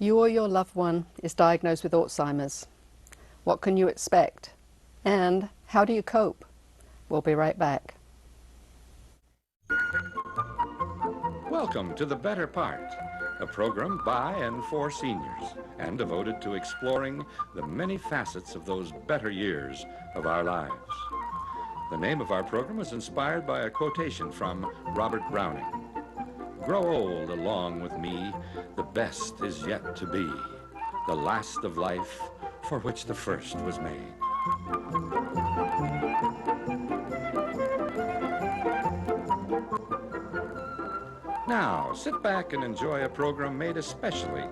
You or your loved one is diagnosed with Alzheimer's. What can you expect? And how do you cope? We'll be right back. Welcome to The Better Part, a program by and for seniors and devoted to exploring the many facets of those better years of our lives. The name of our program is inspired by a quotation from Robert Browning. Grow old along with me, the best is yet to be, the last of life for which the first was made. Now, sit back and enjoy a program made especially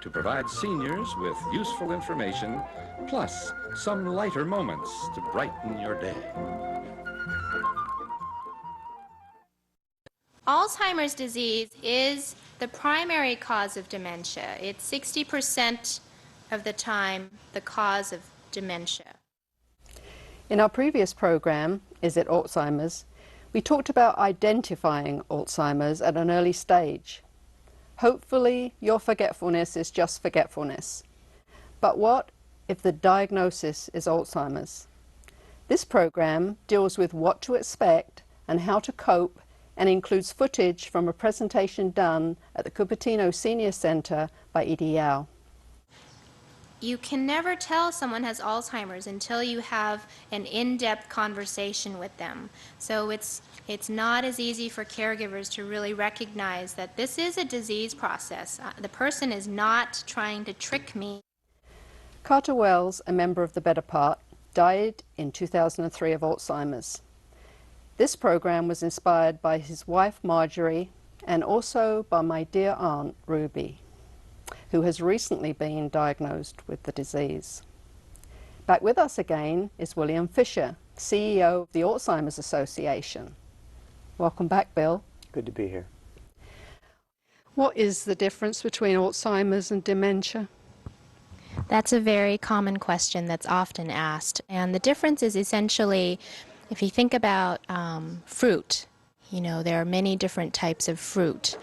to provide seniors with useful information, plus some lighter moments to brighten your day. Alzheimer's disease is the primary cause of dementia. It's 60% of the time the cause of dementia. In our previous program, Is It Alzheimer's?, we talked about identifying Alzheimer's at an early stage. Hopefully, your forgetfulness is just forgetfulness. But what if the diagnosis is Alzheimer's? This program deals with what to expect and how to cope, and includes footage from a presentation done at the Cupertino Senior Center by Edie Yao. You can never tell someone has Alzheimer's until you have an in-depth conversation with them. So it's not as easy for caregivers to really recognize that this is a disease process. The person is not trying to trick me. Carter Wells, a member of the Better Part, died in 2003 of Alzheimer's. This program was inspired by his wife Marjorie and also by my dear aunt Ruby, who has recently been diagnosed with the disease. Back with us again is William Fisher, CEO of the Alzheimer's Association. Welcome back, Bill. Good to be here. What is the difference between Alzheimer's and dementia? That's a very common question that's often asked. And the difference is essentially, if you think about fruit, there are many different types of fruit.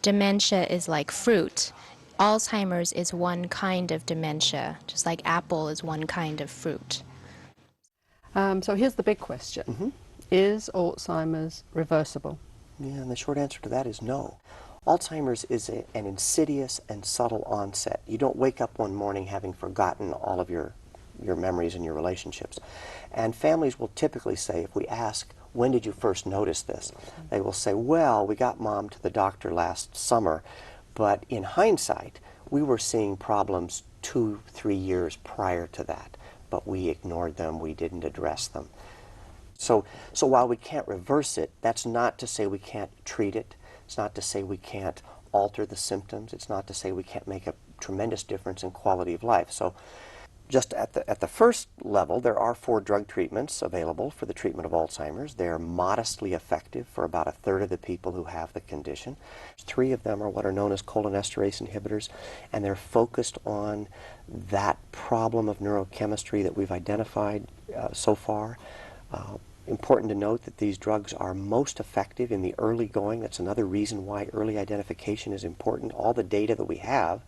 Dementia is like fruit. Alzheimer's is one kind of dementia, just like apple is one kind of fruit. So here's the big question. Is Alzheimer's reversible? Yeah, and the short answer to that is no. Alzheimer's is an insidious and subtle onset. You don't wake up one morning having forgotten all of your memories and your relationships. And families will typically say, if we ask, when did you first notice this? They will say, well, we got mom to the doctor last summer, but in hindsight, we were seeing problems 2-3 years prior to that, but we ignored them, we didn't address them. So while we can't reverse it, that's not to say we can't treat it. It's not to say we can't alter the symptoms. It's not to say we can't make a tremendous difference in quality of life. So just at the first level, there are 4 drug treatments available for the treatment of Alzheimer's. They're modestly effective for about 1/3 of the people who have the condition. 3 of them are what are known as cholinesterase inhibitors, and they're focused on that problem of neurochemistry that we've identified so far. Important to note that these drugs are most effective in the early going. That's another reason why early identification is important. All the data that we have,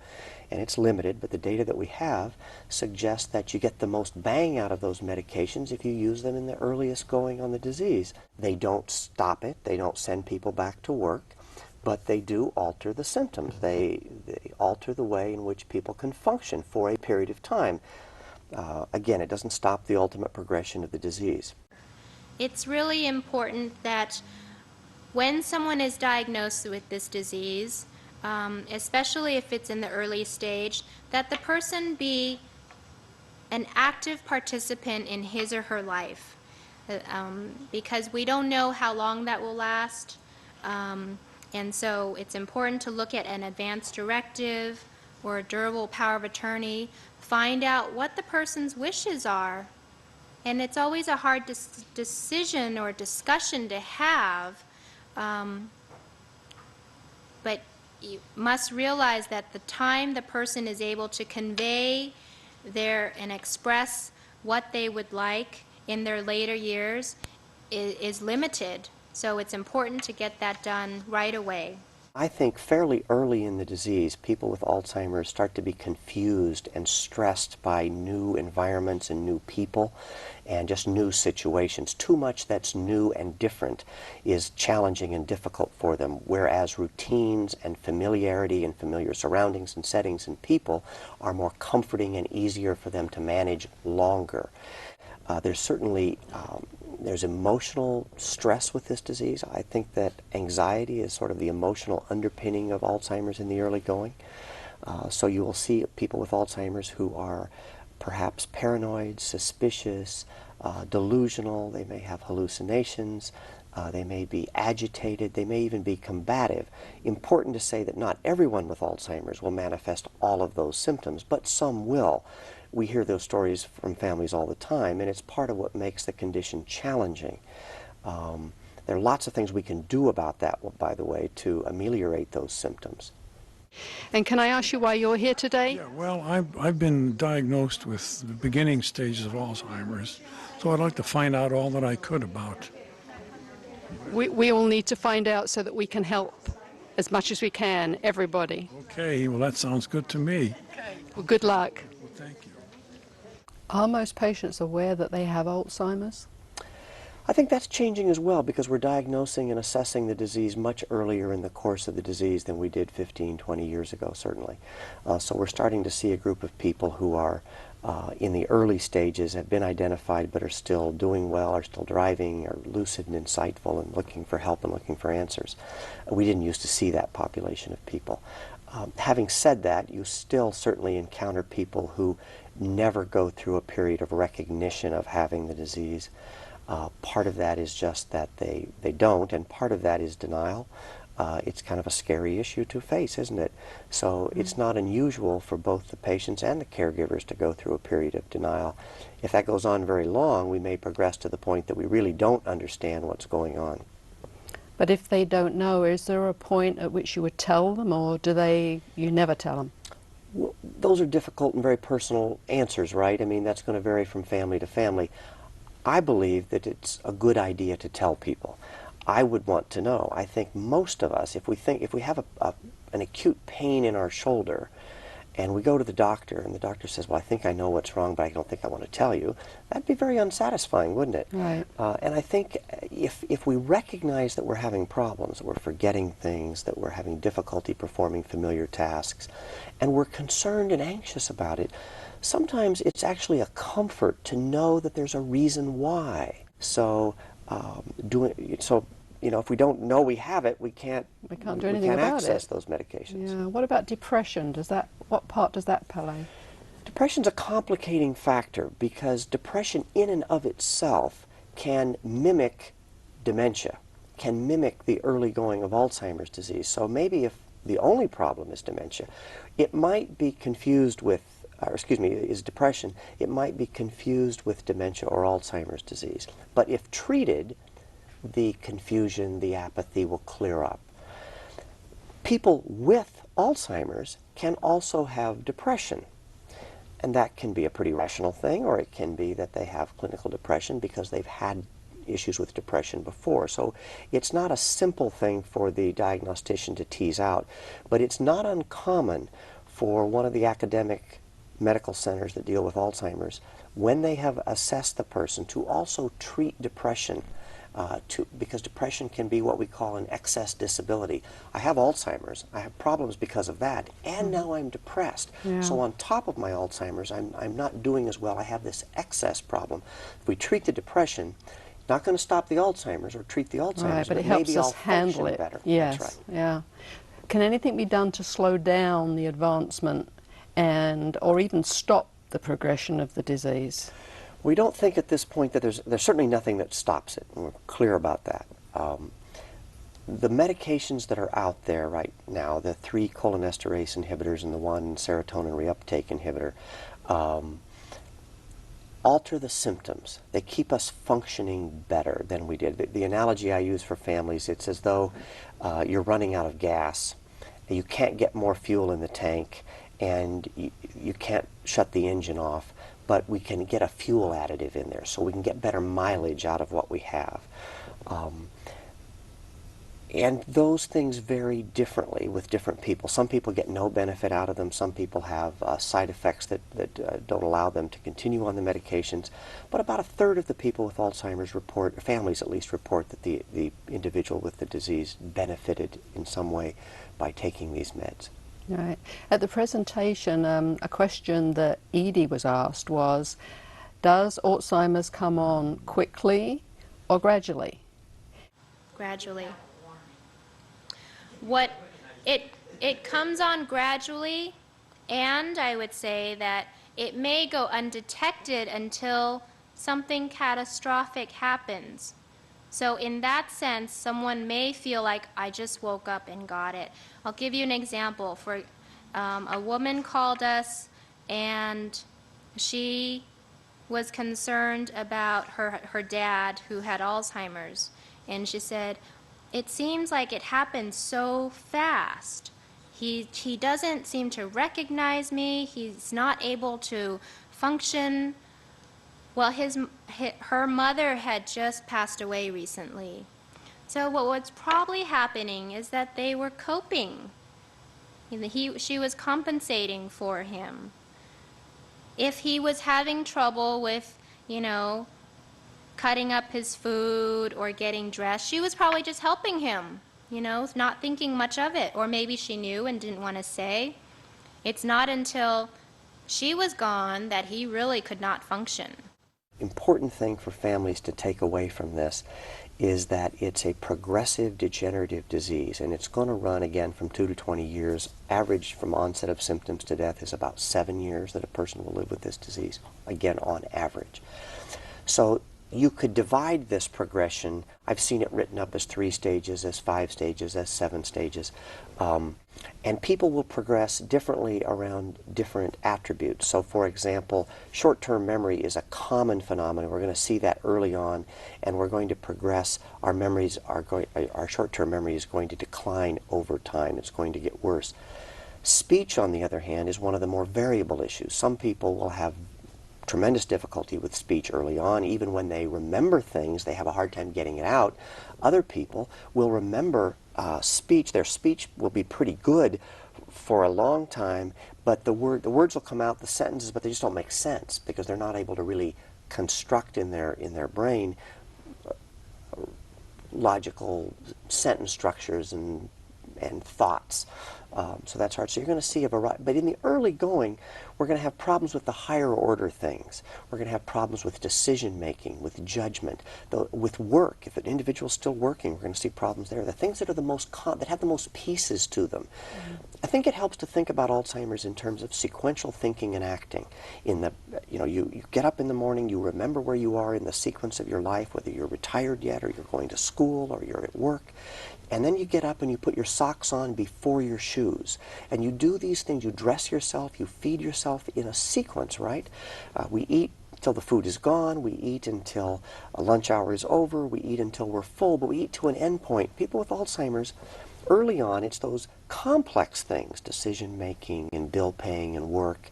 and it's limited, but the data that we have suggests that you get the most bang out of those medications if you use them in the earliest going on the disease. They don't stop it, they don't send people back to work, but they do alter the symptoms. They alter the way in which people can function for a period of time. Again, it doesn't stop the ultimate progression of the disease. It's really important that when someone is diagnosed with this disease, especially if it's in the early stage, that the person be an active participant in his or her life, because we don't know how long that will last, and so it's important to look at an advance directive or a durable power of attorney, find out what the person's wishes are. And it's always a hard decision or discussion to have, but you must realize that the time the person is able to convey and express what they would like in their later years is limited. So it's important to get that done right away. I think fairly early in the disease, people with Alzheimer's start to be confused and stressed by new environments and new people and just new situations. Too much that's new and different is challenging and difficult for them, whereas routines and familiarity and familiar surroundings and settings and people are more comforting and easier for them to manage longer. There's certainly there's emotional stress with this disease. I think that anxiety is sort of the emotional underpinning of Alzheimer's in the early going. So you will see people with Alzheimer's who are perhaps paranoid, suspicious, delusional. They may have hallucinations. They may be agitated. They may even be combative. Important to say that not everyone with Alzheimer's will manifest all of those symptoms, but some will. We hear those stories from families all the time, and it's part of what makes the condition challenging. There are lots of things we can do about that, by the way, to ameliorate those symptoms. And can I ask you why you're here today? Yeah, well, I've been diagnosed with the beginning stages of Alzheimer's, so I'd like to find out all that I could about. We all need to find out so that we can help as much as we can, everybody. Okay, well, that sounds good to me. Well, good luck. Well, thank you. Are most patients aware that they have Alzheimer's? I think that's changing as well because we're diagnosing and assessing the disease much earlier in the course of the disease than we did 15, 20 years ago, certainly. So we're starting to see a group of people who are in the early stages, have been identified but are still doing well, are still driving, are lucid and insightful and looking for help and looking for answers. We didn't used to see that population of people. Having said that, you still certainly encounter people who never go through a period of recognition of having the disease. Part of that is just that they don't, and part of that is denial. It's kind of a scary issue to face, isn't it? So it's not unusual for both the patients and the caregivers to go through a period of denial. If that goes on very long, we may progress to the point that we really don't understand what's going on. But if they don't know, is there a point at which you would tell them, or you never tell them? Well, those are difficult and very personal answers, right? I mean, that's going to vary from family to family. I believe that it's a good idea to tell people. I would want to know. I think most of us, if we have an acute pain in our shoulder, and we go to the doctor, and the doctor says, well, I think I know what's wrong, but I don't think I want to tell you, that'd be very unsatisfying, wouldn't it? Right. And I think if we recognize that we're having problems, that we're forgetting things, that we're having difficulty performing familiar tasks, and we're concerned and anxious about it, sometimes it's actually a comfort to know that there's a reason why. So, if we don't know we have it, we can't do anything about access it. those medications. Yeah. What about depression? What part does that play? Depression's a complicating factor because depression in and of itself can mimic dementia, can mimic the early going of Alzheimer's disease. So maybe if the only problem is dementia, it might be confused with, is depression, it might be confused with dementia or Alzheimer's disease. But if treated, the confusion, the apathy will clear up. People with Alzheimer's can also have depression. And that can be a pretty rational thing, or it can be that they have clinical depression because they've had issues with depression before. So it's not a simple thing for the diagnostician to tease out, but it's not uncommon for one of the academic medical centers that deal with Alzheimer's, when they have assessed the person, to also treat depression, because depression can be what we call an excess disability. I have Alzheimer's, I have problems because of that, and now I'm depressed. Yeah. So on top of my Alzheimer's, I'm not doing as well. I have this excess problem. If we treat the depression, not going to stop the Alzheimer's or treat the Alzheimer's, Right, but it maybe helps us I'll handle function it. better. Yes. That's right. Yeah. Can anything be done to slow down the advancement or even stop the progression of the disease? We don't think at this point that there's certainly nothing that stops it, and we're clear about that. The medications that are out there right now, the 3 cholinesterase inhibitors and the 1 serotonin reuptake inhibitor, alter the symptoms. They keep us functioning better than we did. The analogy I use for families, it's as though you're running out of gas. You can't get more fuel in the tank, and you can't shut the engine off, but we can get a fuel additive in there so we can get better mileage out of what we have. And those things vary differently with different people. Some people get no benefit out of them. Some people have side effects that don't allow them to continue on the medications. But about a third of the people with Alzheimer's report, families at least, report that the individual with the disease benefited in some way by taking these meds. Right. At the presentation, a question that Edie was asked was, does Alzheimer's come on quickly or gradually? Gradually. What it comes on gradually, and I would say that it may go undetected until something catastrophic happens. So in that sense, someone may feel like, I just woke up and got it. I'll give you an example. For a woman called us, and she was concerned about her dad who had Alzheimer's. And she said, it seems like it happened so fast. He doesn't seem to recognize me. He's not able to function. Well, her mother had just passed away recently. So what's probably happening is that they were coping. She was compensating for him. If he was having trouble with, cutting up his food or getting dressed, she was probably just helping him, not thinking much of it. Or maybe she knew and didn't want to say. It's not until she was gone that he really could not function. Important thing for families to take away from this is that it's a progressive degenerative disease, and it's going to run again from 2 to 20 years. Average from onset of symptoms to death is about 7 years that a person will live with this disease, again on average. So you could divide this progression. I've seen it written up as 3 stages, as 5 stages, as 7 stages. And people will progress differently around different attributes. So for example, short-term memory is a common phenomenon. We're going to see that early on, and we're going to progress. Our short-term memory is going to decline over time. It's going to get worse. Speech, on the other hand, is one of the more variable issues. Some people will have tremendous difficulty with speech early on. Even when they remember things, they have a hard time getting it out. Other people will remember speech. Their speech will be pretty good for a long time, but the words will come out, the sentences, but they just don't make sense because they're not able to really construct in their brain logical sentence structures and thoughts. So that's hard. So you're going to see a variety. But in the early going, we're going to have problems with the higher order things. We're going to have problems with decision making, with judgment, with work. If an individual's still working, we're going to see problems there. The things that are that have the most pieces to them. Mm-hmm. I think it helps to think about Alzheimer's in terms of sequential thinking and acting. You get up in the morning, you remember where you are in the sequence of your life, whether you're retired yet, or you're going to school, or you're at work. And then you get up and you put your socks on before your shoes. And you do these things. You dress yourself, you feed yourself in a sequence, right? We eat till the food is gone. We eat until lunch hour is over. We eat until we're full, but we eat to an end point. People with Alzheimer's, early on, it's those complex things, decision making and bill paying and work,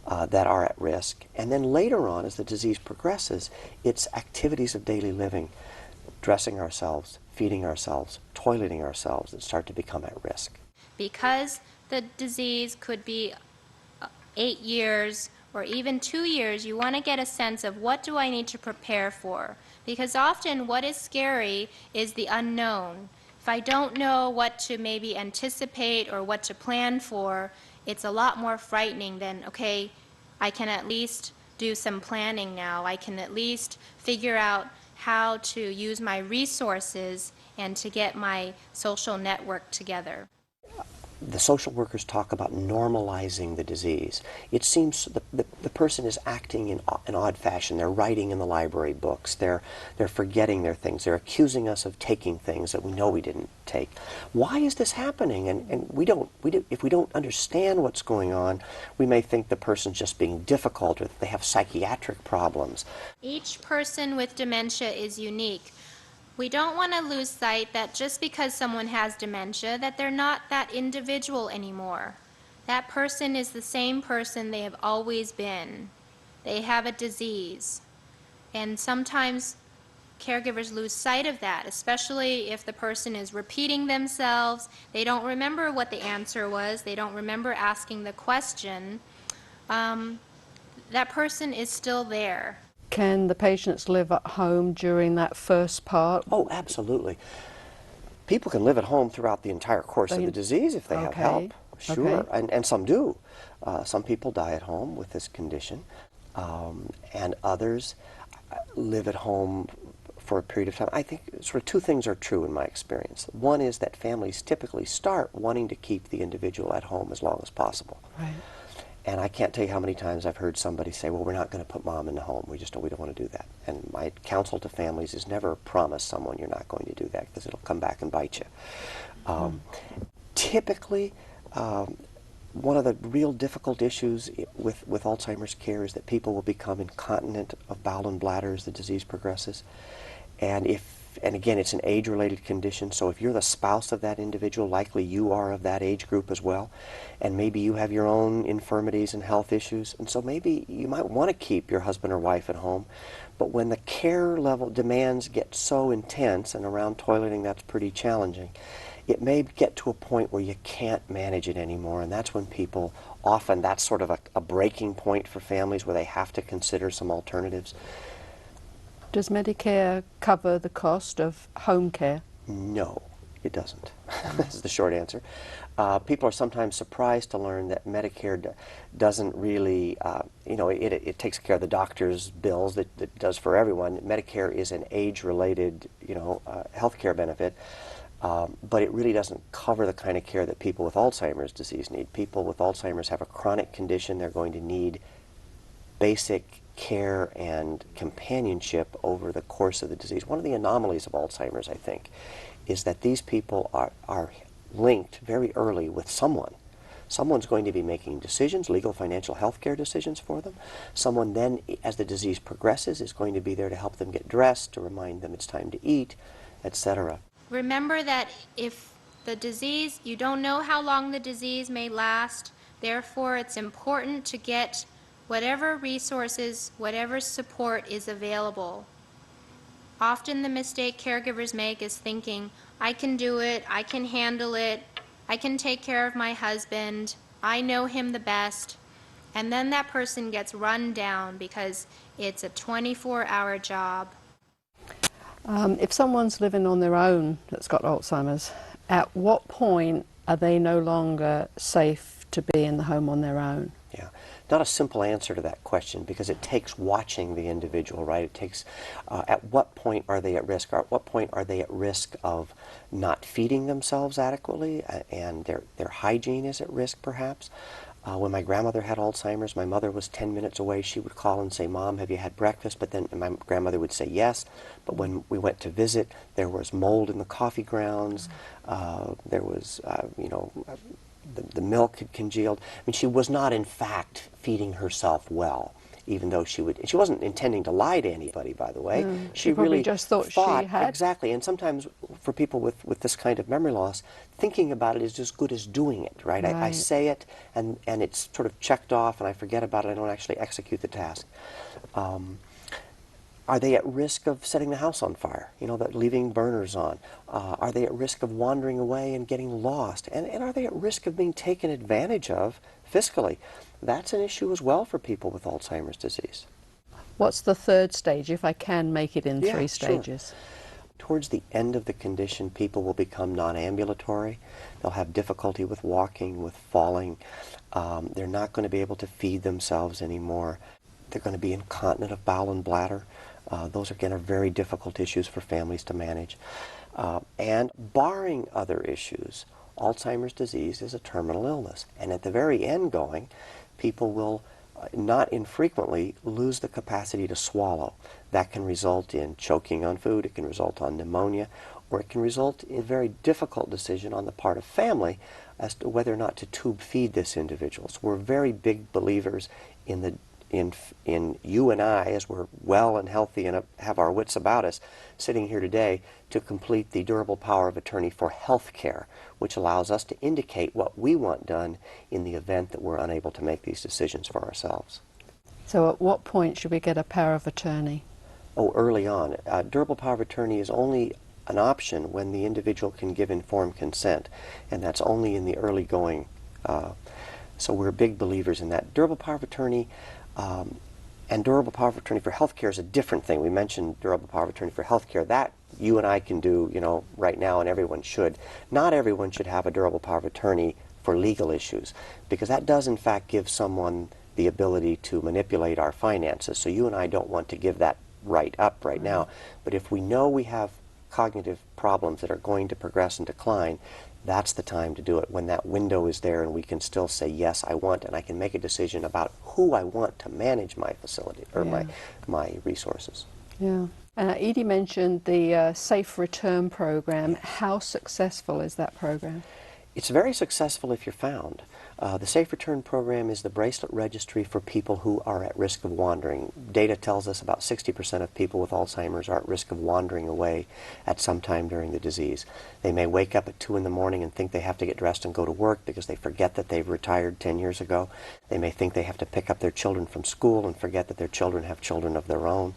that are at risk. And then later on, as the disease progresses, it's activities of daily living, dressing ourselves, feeding ourselves, toileting ourselves, that start to become at risk. Because the disease could be 8 years or even 2 years, you want to get a sense of what do I need to prepare for. Because often what is scary is the unknown. If I don't know what to maybe anticipate or what to plan for, it's a lot more frightening than, okay, I can at least do some planning now. I can at least figure out how to use my resources and to get my social network together. The social workers talk about normalizing the disease. It seems the person is acting in an odd fashion. They're writing in the library books. They're forgetting their things. They're accusing us of taking things that we know we didn't take. Why is this happening? And if we don't understand what's going on, we may think the person's just being difficult or that they have psychiatric problems. Each person with dementia is unique. We don't want to lose sight that just because someone has dementia, that they're not that individual anymore. That person is the same person they have always been. They have a disease. And sometimes caregivers lose sight of that, especially if the person is repeating themselves, they don't remember what the answer was, they don't remember asking the question. That person is still there. Can the patients live at home during that first part? Oh, absolutely. People can live at home throughout the entire course of the disease if they have help. Sure, Okay. and some do. Some people die at home with this condition, and others live at home for a period of time. I think sort of two things are true in my experience. One is that families typically start wanting to keep the individual at home as long as possible. Right. And I can't tell you how many times I've heard somebody say, well, we're not going to put mom in the home. We don't want to do that. And my counsel to families is never promise someone you're not going to do that, because it'll come back and bite you. Typically, one of the real difficult issues with Alzheimer's care is that people will become incontinent of bowel and bladder as the disease progresses. And again, it's an age-related condition, so if you're the spouse of that individual, likely you are of that age group as well, and maybe you have your own infirmities and health issues, and so maybe you might want to keep your husband or wife at home, but when the care level demands get so intense, and around toileting that's pretty challenging, it may get to a point where you can't manage it anymore, and that's when people, often that's sort of a breaking point for families where they have to consider some alternatives. Does Medicare cover the cost of home care? No, it doesn't. That's the short answer. People are sometimes surprised to learn that Medicare doesn't really, it takes care of the doctor's bills that it does for everyone. Medicare is an age-related, health care benefit, but it really doesn't cover the kind of care that people with Alzheimer's disease need. People with Alzheimer's have a chronic condition. They're going to need basic care and companionship over the course of the disease. One of the anomalies of Alzheimer's, I think, is that these people are linked very early with someone. Someone's going to be making decisions, legal, financial, health care decisions for them. Someone then, as the disease progresses, is going to be there to help them get dressed, to remind them it's time to eat, etc. Remember that if the disease, you don't know how long the disease may last, therefore it's important to get whatever resources, whatever support is available. Often the mistake caregivers make is thinking, I can do it, I can handle it, I can take care of my husband, I know him the best, and then that person gets run down because it's a 24-hour job. If someone's living on their own that's got Alzheimer's, at what point are they no longer safe to be in the home on their own? Yeah, not a simple answer to that question, because it takes watching the individual, right? It takes, at what point are they at risk? Or at what point are they at risk of not feeding themselves adequately, and their hygiene is at risk, perhaps? When my grandmother had Alzheimer's, my mother was 10 minutes away. She would call and say, Mom, have you had breakfast? But then my grandmother would say yes. But when we went to visit, there was mold in the coffee grounds. There was, the milk had congealed. I mean, she was not, in fact, feeding herself well, even though she wasn't intending to lie to anybody, by the way. She probably really just thought she had. Exactly, and sometimes for people with this kind of memory loss, thinking about it is as good as doing it, right? I say it, and it's sort of checked off, and I forget about it. I don't actually execute the task. Are they at risk of setting the house on fire? Leaving burners on? Are they at risk of wandering away and getting lost? And are they at risk of being taken advantage of fiscally? That's an issue as well for people with Alzheimer's disease. What's the third stage, if I can make it in 3 stages? Sure. Towards the end of the condition, people will become non-ambulatory. They'll have difficulty with walking, with falling. They're not going to be able to feed themselves anymore. They're going to be incontinent of bowel and bladder. Those, again, are very difficult issues for families to manage. And barring other issues, Alzheimer's disease is a terminal illness. And at the very end going, people will not infrequently lose the capacity to swallow. That can result in choking on food, it can result on pneumonia, or it can result in a very difficult decision on the part of family as to whether or not to tube feed this individual. So we're very big believers in you and I, as we're well and healthy and have our wits about us, sitting here today, to complete the durable power of attorney for health care, which allows us to indicate what we want done in the event that we're unable to make these decisions for ourselves. So at what point should we get a power of attorney? Oh, early on. Durable power of attorney is only an option when the individual can give informed consent, and that's only in the early going. So we're big believers in that. Durable power of attorney and durable power of attorney for healthcare is a different thing. We mentioned durable power of attorney for healthcare. That you and I can do, right now, and everyone should. Not everyone should have a durable power of attorney for legal issues, because that does in fact give someone the ability to manipulate our finances. So you and I don't want to give that right up right now. But if we know we have cognitive problems that are going to progress and decline, that's the time to do it, when that window is there and we can still say, yes, I want, and I can make a decision about who I want to manage my facility or my resources. Yeah. Edie mentioned the Safe Return program. How successful is that program? It's very successful if you're found. The Safe Return program is the bracelet registry for people who are at risk of wandering. Data tells us about 60% of people with Alzheimer's are at risk of wandering away at some time during the disease. They may wake up at 2 in the morning and think they have to get dressed and go to work because they forget that they've retired 10 years ago. They may think they have to pick up their children from school and forget that their children have children of their own.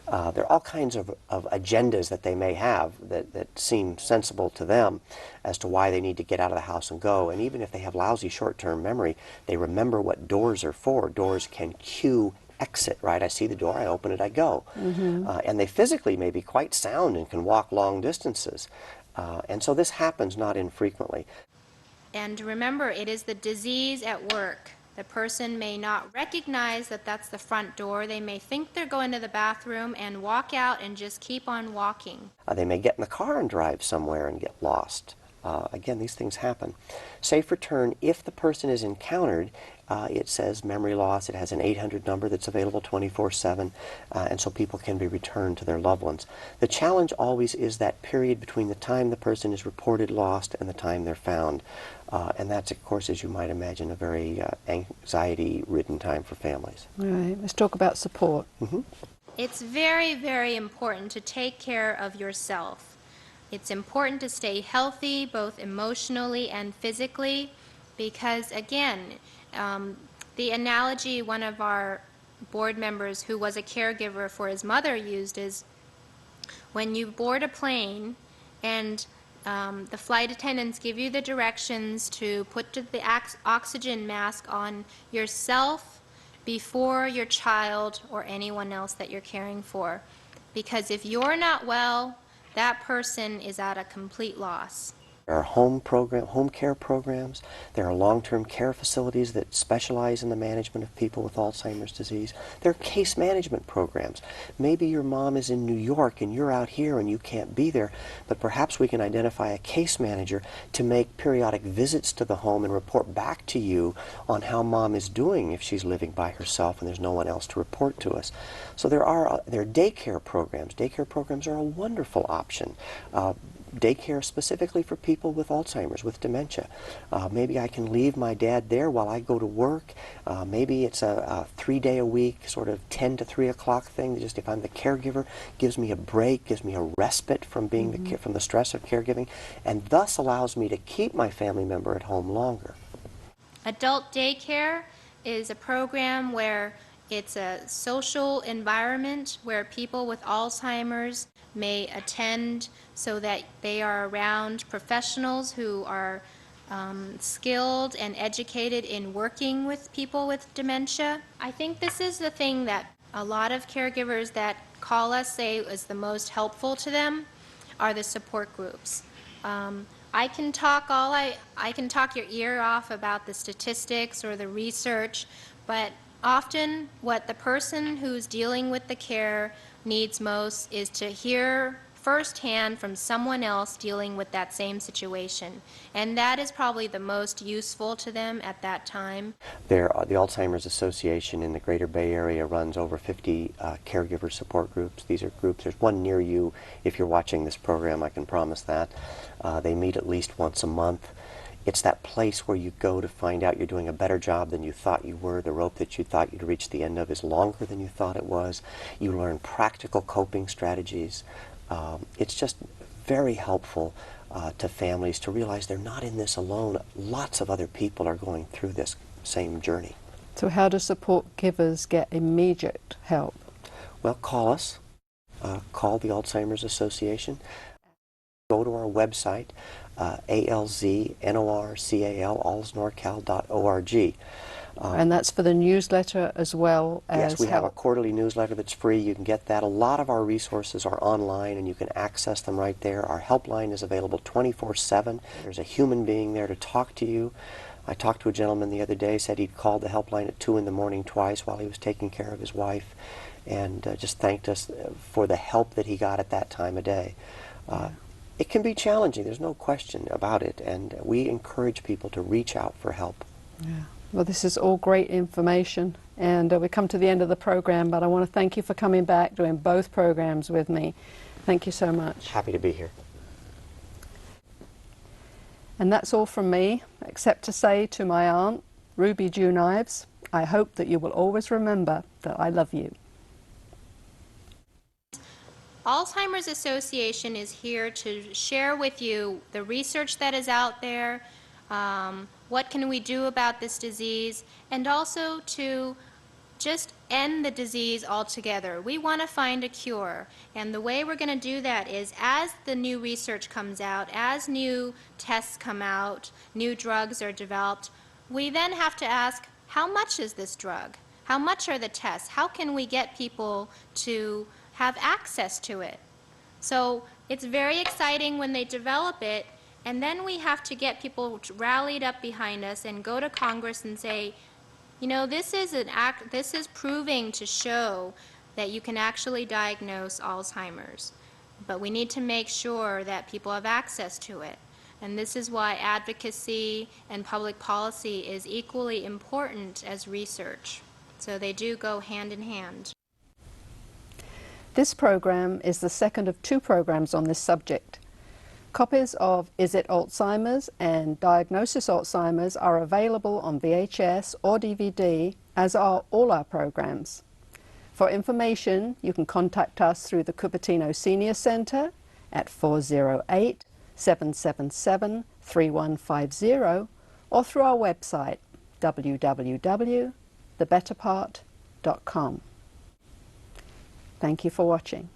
There are all kinds of agendas that they may have that seem sensible to them as to why they need to get out of the house and go. And even if they have lousy short-term memory, they remember what doors are for. Doors can cue exit, right? I see the door, I open it, I go. And they physically may be quite sound and can walk long distances. And so this happens not infrequently. And remember, it is the disease at work. The person may not recognize that that's the front door. They may think they're going to the bathroom and walk out and just keep on walking. They may get in the car and drive somewhere and get lost. Again, these things happen. Safe Return, if the person is encountered, it says memory loss. It has an 800 number that's available 24/7, and so people can be returned to their loved ones. The challenge always is that period between the time the person is reported lost and the time they're found. And that's, of course, as you might imagine, a very anxiety-ridden time for families. All right, let's talk about support. It's very, very important to take care of yourself. It's important to stay healthy, both emotionally and physically, because, again, the analogy one of our board members who was a caregiver for his mother used is when you board a plane and the flight attendants give you the directions to put the oxygen mask on yourself before your child or anyone else that you're caring for. Because if you're not well, that person is at a complete loss. There are home care programs. There are long-term care facilities that specialize in the management of people with Alzheimer's disease. There are case management programs. Maybe your mom is in New York and you're out here and you can't be there, but perhaps we can identify a case manager to make periodic visits to the home and report back to you on how mom is doing if she's living by herself and there's no one else to report to us. So there are daycare programs. Daycare programs are a wonderful option. Daycare specifically for people with Alzheimer's, with dementia. Maybe I can leave my dad there while I go to work. Maybe it's a 3-day-a-week sort of 10 to 3 o'clock thing. Just if I'm the caregiver, gives me a break, gives me a respite from being from the stress of caregiving, and thus allows me to keep my family member at home longer. Adult daycare is a program where it's a social environment where people with Alzheimer's may attend so that they are around professionals who are skilled and educated in working with people with dementia. I think this is the thing that a lot of caregivers that call us say is the most helpful to them are the support groups. I can talk your ear off about the statistics or the research, but often what the person who's dealing with the care needs most is to hear firsthand from someone else dealing with that same situation. And that is probably the most useful to them at that time. The Alzheimer's Association in the Greater Bay Area runs over 50 caregiver support groups. These are groups, there's one near you if you're watching this program, I can promise that. They meet at least once a month. It's that place where you go to find out you're doing a better job than you thought you were. The rope that you thought you'd reach the end of is longer than you thought it was. You learn practical coping strategies. It's just very helpful to families to realize they're not in this alone. Lots of other people are going through this same journey. So how do support givers get immediate help? Well, call us. call the Alzheimer's Association. Go to our website, alznorcal, allsnorcal.org. And that's for the newsletter as well as Yes, we have a help. quarterly newsletter that's free. You can get that. A lot of our resources are online and you can access them right there. Our helpline is available 24/7. There's a human being there to talk to you. I talked to a gentleman the other day, said he'd called the helpline at 2 in the morning twice while he was taking care of his wife, and just thanked us for the help that he got at that time of day. It can be challenging, there's no question about it, and we encourage people to reach out for help. Yeah. Well, this is all great information, and we come to the end of the program, but I want to thank you for coming back, doing both programs with me. Thank you so much. Happy to be here. And that's all from me, except to say to my aunt, Ruby June Ives, I hope that you will always remember that I love you. Alzheimer's Association is here to share with you the research that is out there, what can we do about this disease, and also to just end the disease altogether. We want to find a cure, and the way we're going to do that is as the new research comes out, as new tests come out, new drugs are developed, we then have to ask, how much is this drug? How much are the tests? How can we get people to have access to it? So it's very exciting when they develop it, and then we have to get people rallied up behind us and go to Congress and say, you know, this is proving to show that you can actually diagnose Alzheimer's, but we need to make sure that people have access to it. And this is why advocacy and public policy is equally important as research. So they do go hand in hand. This program is the second of 2 programs on this subject. Copies of Is It Alzheimer's and Diagnosis Alzheimer's are available on VHS or DVD, as are all our programs. For information, you can contact us through the Cupertino Senior Center at 408-777-3150 or through our website, www.thebetterpart.com. Thank you for watching.